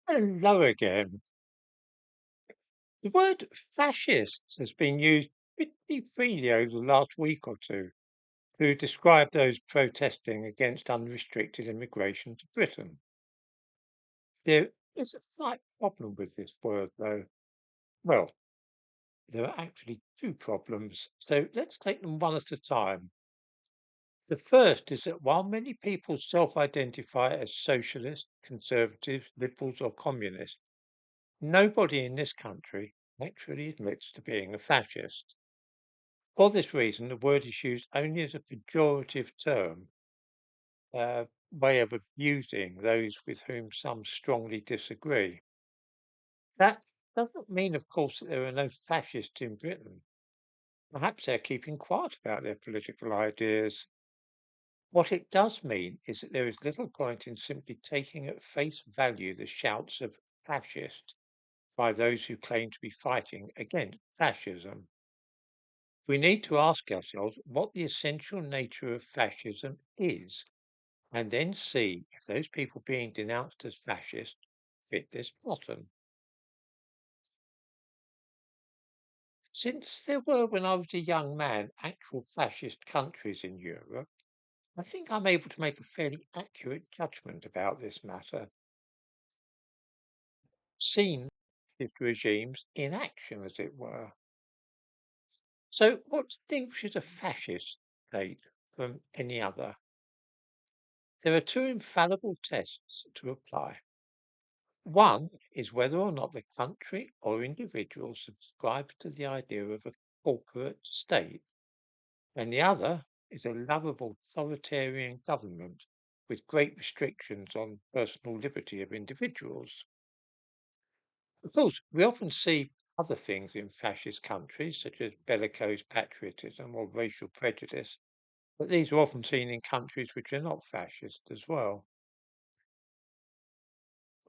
Hello again. The word fascist has been used pretty freely over the last week or two to describe those protesting against unrestricted immigration to Britain. There is a slight problem with this word, though. Well, there are actually two problems, so let's take them one at a time. The first is that while many people self identify as socialist, conservative, liberals, or communist, nobody in this country actually admits to being a fascist. For this reason, the word is used only as a pejorative term, way of abusing those with whom some strongly disagree. That doesn't mean, of course, that there are no fascists in Britain. Perhaps they're keeping quiet about their political ideas. What it does mean is that there is little point in simply taking at face value the shouts of fascist by those who claim to be fighting against fascism. We need to ask ourselves what the essential nature of fascism is, and then see if those people being denounced as fascist fit this pattern. Since there were, when I was a young man, actual fascist countries in Europe, I think I'm able to make a fairly accurate judgment about this matter. Seen fascist regimes in action, as it were. So, what distinguishes a fascist state from any other? There are two infallible tests to apply. One is whether or not the country or individual subscribes to the idea of a corporate state, and the other is a love of authoritarian government with great restrictions on personal liberty of individuals. Of course, we often see other things in fascist countries, such as bellicose patriotism or racial prejudice, but these are often seen in countries which are not fascist as well.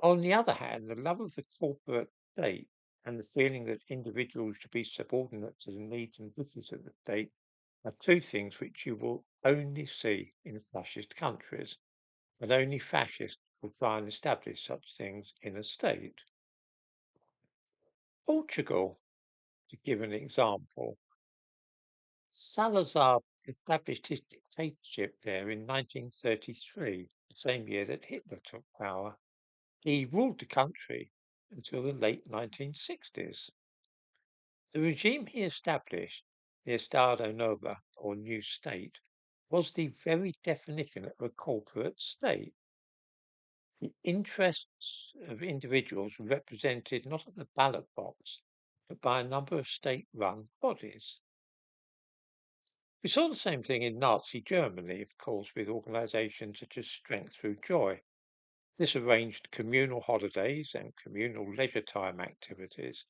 On the other hand, the love of the corporate state and the feeling that individuals should be subordinate to the needs and wishes of the state are two things which you will only see in fascist countries, and only fascists will try and establish such things in a state. Portugal, to give an example, Salazar established his dictatorship there in 1933, the same year that Hitler took power. He ruled the country until the late 1960s. The regime he established, the Estado Novo, or new state, was the very definition of a corporate state. The interests of individuals were represented not at the ballot box, but by a number of state run bodies. We saw the same thing in Nazi Germany, of course, with organizations such as Strength Through Joy. This arranged communal holidays and communal leisure time activities.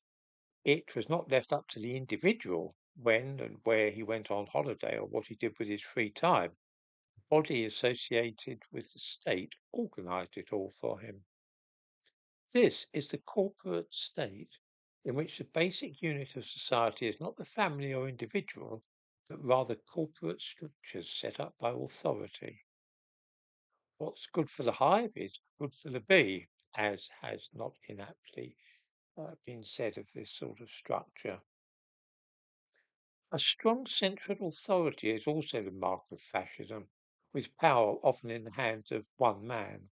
It was not left up to the individual when and where he went on holiday or what he did with his free time. The body associated with the state organized it all for him. This is the corporate state in which the basic unit of society is not the family or individual, but rather corporate structures set up by authority. What's good for the hive is good for the bee, as has not inaptly been said of this sort of structure. A strong central authority is also the mark of fascism, with power often in the hands of one man.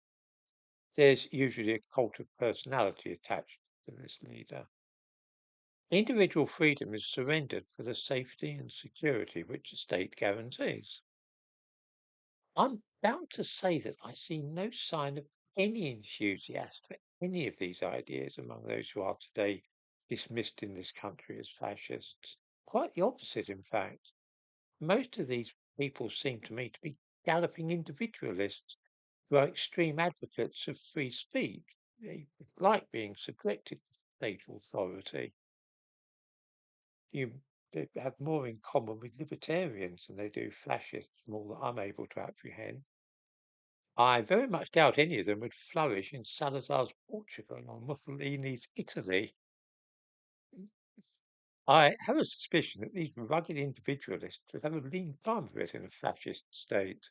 There's usually a cult of personality attached to this leader. Individual freedom is surrendered for the safety and security which the state guarantees. I'm bound to say that I see no sign of any enthusiast for any of these ideas among those who are today dismissed in this country as fascists. Quite the opposite, in fact. Most of these people seem to me to be galloping individualists who are extreme advocates of free speech. They like being subjected to state authority. You They have more in common with libertarians than they do fascists, from all that I'm able to apprehend. I very much doubt any of them would flourish in Salazar's Portugal or Mussolini's Italy. I have a suspicion that these rugged individualists would have a lean time of it in a fascist state.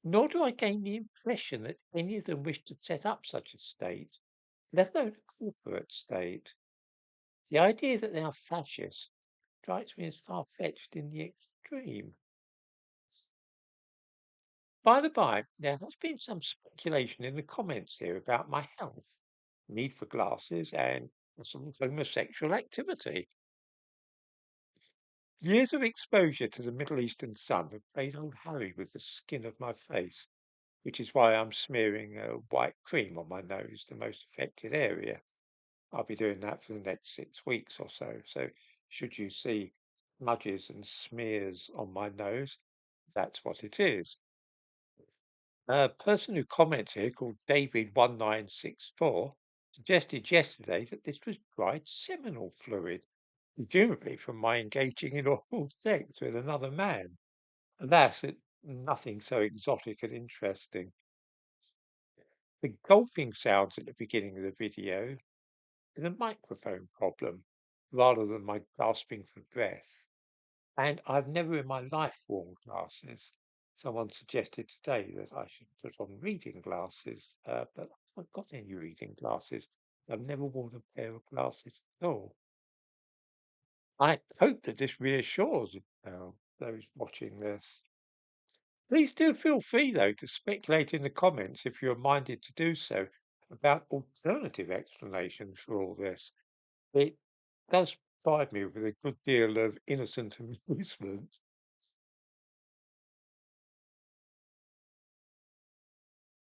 Nor do I gain the impression that any of them wish to set up such a state, let alone a corporate state. The idea that they are fascists strikes me as far-fetched in the extreme. By the by, there has been some speculation in the comments here about my health, need for glasses, and some homosexual activity. Years of exposure to the Middle Eastern sun have played old Harry with the skin of my face, which is why I'm smearing a white cream on my nose, the most affected area. I'll be doing that for the next 6 weeks or so. So, should you see smudges and smears on my nose, that's what it is. A person who comments here, called David1964, suggested yesterday that this was dried seminal fluid, presumably from my engaging in oral sex with another man. Alas, nothing so exotic and interesting. The gulping sounds at the beginning of the video is a microphone problem rather than my gasping for breath. And I've never in my life worn glasses. Someone suggested today that I should put on reading glasses, but I haven't got any reading glasses. I've never worn a pair of glasses at all. I hope that this reassures those watching this. Please do feel free, though, to speculate in the comments if you're minded to do so about alternative explanations for all this. It does provide me with a good deal of innocent amusement.